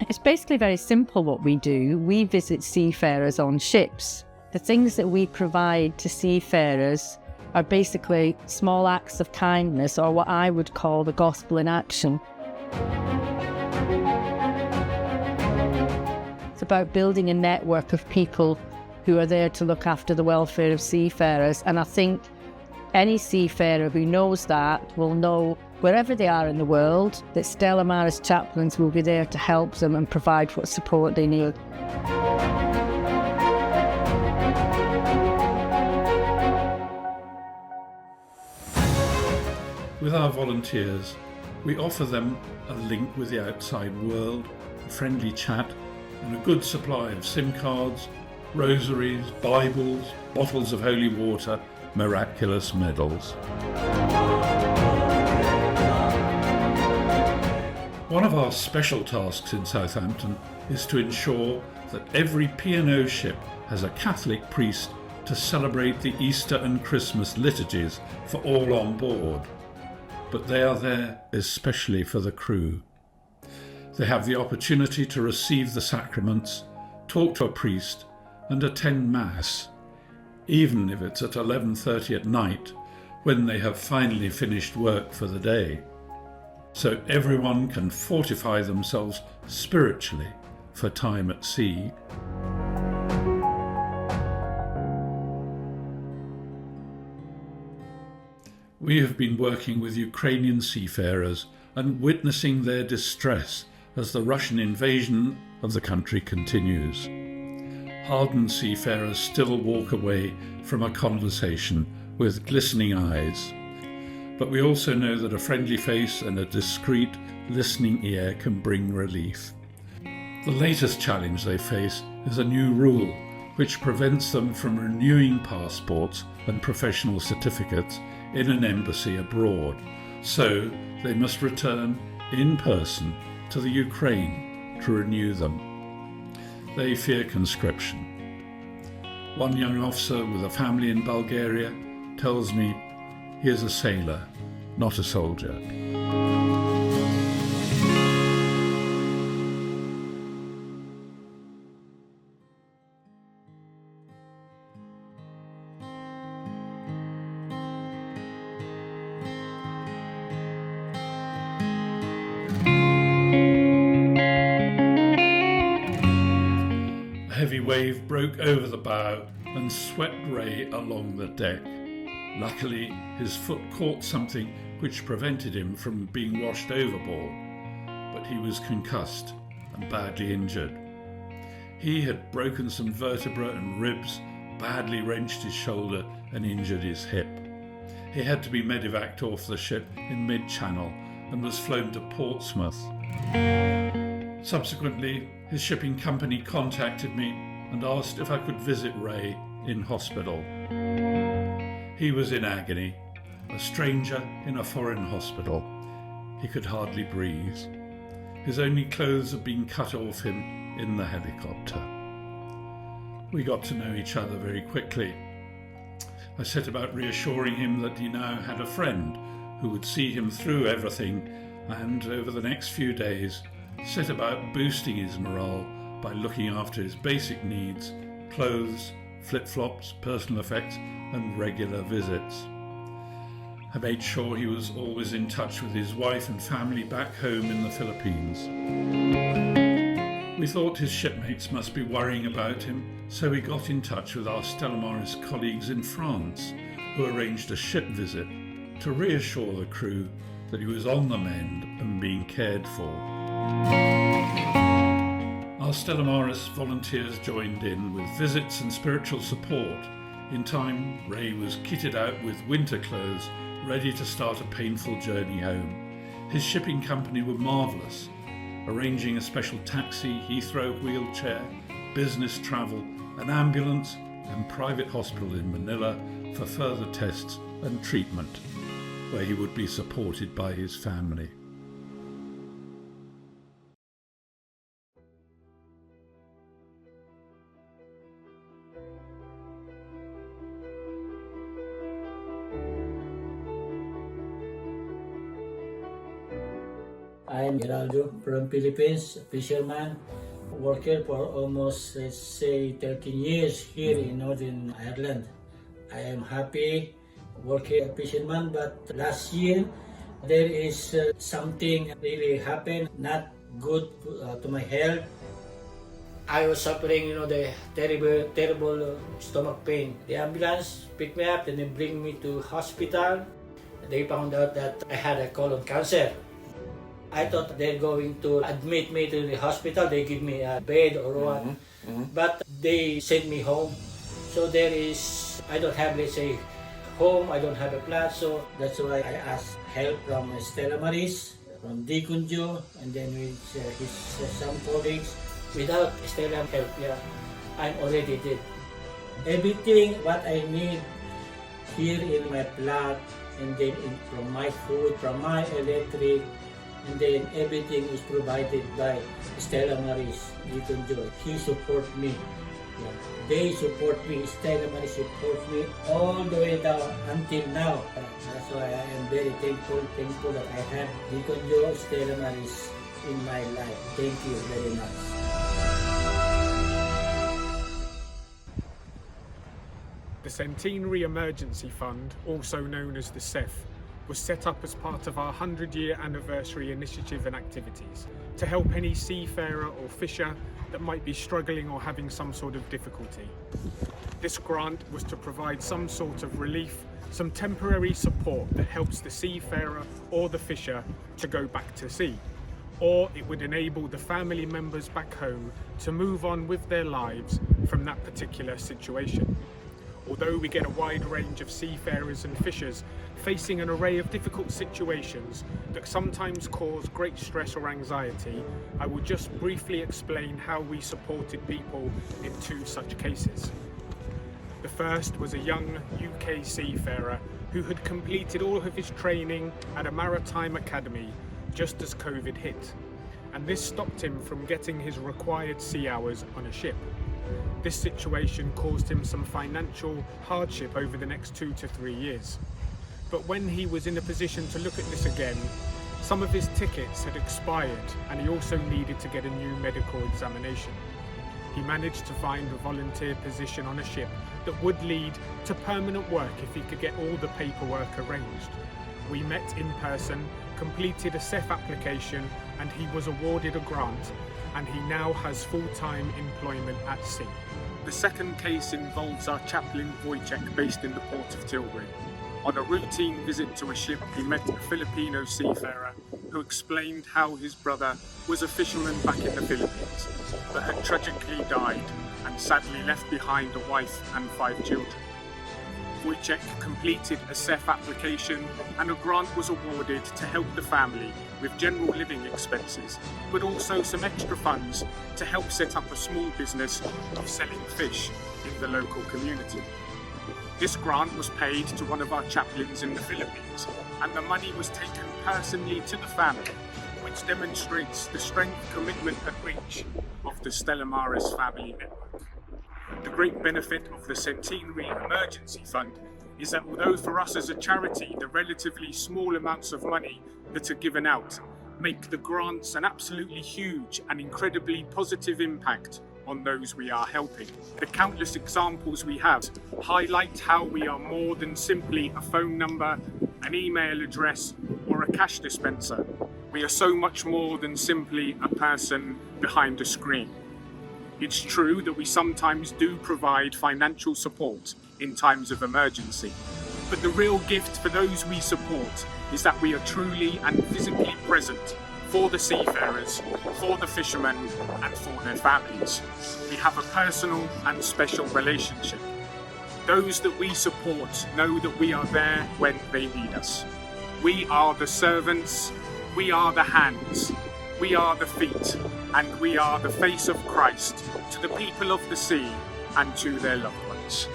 It's basically very simple what we do. We visit seafarers on ships. The things that we provide to seafarers are basically small acts of kindness, or what I would call the gospel in action. It's about building a network of people who are there to look after the welfare of seafarers. And I think any seafarer who knows that will know, wherever they are in the world, that Stella Maris chaplains will be there to help them and provide what support they need. With our volunteers, we offer them a link with the outside world, a friendly chat, and a good supply of SIM cards, rosaries, Bibles, bottles of holy water, miraculous medals. One of our special tasks in Southampton is to ensure that every P&O ship has a Catholic priest to celebrate the Easter and Christmas liturgies for all on board. But they are there especially for the crew. They have the opportunity to receive the sacraments, talk to a priest, and attend Mass, even if it's at 11:30 at night, when they have finally finished work for the day. So everyone can fortify themselves spiritually for time at sea. We have been working with Ukrainian seafarers and witnessing their distress as the Russian invasion of the country continues. Hardened seafarers still walk away from a conversation with glistening eyes. But we also know that a friendly face and a discreet, listening ear can bring relief. The latest challenge they face is a new rule which prevents them from renewing passports and professional certificates in an embassy abroad. So they must return in person to the Ukraine to renew them. They fear conscription. One young officer with a family in Bulgaria tells me he is a sailor, not a soldier. A heavy wave broke over the bow and swept Ray along the deck. Luckily, his foot caught something which prevented him from being washed overboard, but he was concussed and badly injured. He had broken some vertebrae and ribs, badly wrenched his shoulder and injured his hip. He had to be medevaced off the ship in mid-channel and was flown to Portsmouth. Subsequently, his shipping company contacted me and asked if I could visit Ray in hospital. He was in agony, a stranger in a foreign hospital. He could hardly breathe. His only clothes had been cut off him in the helicopter. We got to know each other very quickly. I set about reassuring him that he now had a friend who would see him through everything, and over the next few days set about boosting his morale by looking after his basic needs, clothes, flip-flops, personal effects, and regular visits. I made sure he was always in touch with his wife and family back home in the Philippines. We thought his shipmates must be worrying about him, so we got in touch with our Stella Maris colleagues in France, who arranged a ship visit to reassure the crew that he was on the mend and being cared for. Our Stella Maris volunteers joined in with visits and spiritual support. In time, Ray was kitted out with winter clothes, ready to start a painful journey home. His shipping company were marvellous, arranging a special taxi, Heathrow wheelchair, business travel, an ambulance and private hospital in Manila for further tests and treatment, where he would be supported by his family. I'm Geraldo from Philippines, fisherman, worker for almost, let's say, 13 years here in Northern Ireland. I am happy working as a fisherman, but last year there is something really happened, not good to my health. I was suffering, the terrible stomach pain. The ambulance picked me up and they bring me to hospital. They found out that I had a colon cancer. I thought they're going to admit me to the hospital. They give me a bed or what, but they sent me home. So I don't have, let's say, home. I don't have a flat. So that's why I asked help from Stella, from Deacon Joe, and then with his some colleagues. Without Stella help, I'm already dead. Everything what I need here in my flat, and then from my food, from my electric, and then everything is provided by Stella Maris, Deacon Joe. He support me. They support me. Stella Maris support me all the way down until now. That's why I am very thankful that I have Deacon Joe, Stella Maris in my life. Thank you very much. The Centenary Emergency Fund, also known as the CEF, was set up as part of our 100-year anniversary initiative and activities to help any seafarer or fisher that might be struggling or having some sort of difficulty. This grant was to provide some sort of relief, some temporary support that helps the seafarer or the fisher to go back to sea, or it would enable the family members back home to move on with their lives from that particular situation. Although we get a wide range of seafarers and fishers facing an array of difficult situations that sometimes cause great stress or anxiety, I will just briefly explain how we supported people in two such cases. The first was a young UK seafarer who had completed all of his training at a maritime academy just as COVID hit, and this stopped him from getting his required sea hours on a ship. This situation caused him some financial hardship over the next 2 to 3 years. But when he was in a position to look at this again, some of his tickets had expired and he also needed to get a new medical examination. He managed to find a volunteer position on a ship that would lead to permanent work if he could get all the paperwork arranged. We met in person, completed a CEF application, and he was awarded a grant, and he now has full-time employment at sea. The second case involves our chaplain Wojciech, based in the port of Tilbury. On a routine visit to a ship, he met a Filipino seafarer who explained how his brother was a fisherman back in the Philippines, but had tragically died and sadly left behind a wife and 5 children. Wojciech completed a CEF application and a grant was awarded to help the family with general living expenses, but also some extra funds to help set up a small business of selling fish in the local community. This grant was paid to one of our chaplains in the Philippines, and the money was taken personally to the family, which demonstrates the strength, commitment and reach of the Stella Maris family network. The great benefit of the Centenary Emergency Fund is that although for us as a charity the relatively small amounts of money that are given out make the grants an absolutely huge and incredibly positive impact on those we are helping. The countless examples we have highlight how we are more than simply a phone number, an email address or a cash dispenser. We are so much more than simply a person behind a screen. It's true that we sometimes do provide financial support in times of emergency, but the real gift for those we support is that we are truly and physically present for the seafarers, for the fishermen and for their families. We have a personal and special relationship. Those that we support know that we are there when they need us. We are the servants, we are the hands, we are the feet, and we are the face of Christ to the people of the sea and to their loved ones.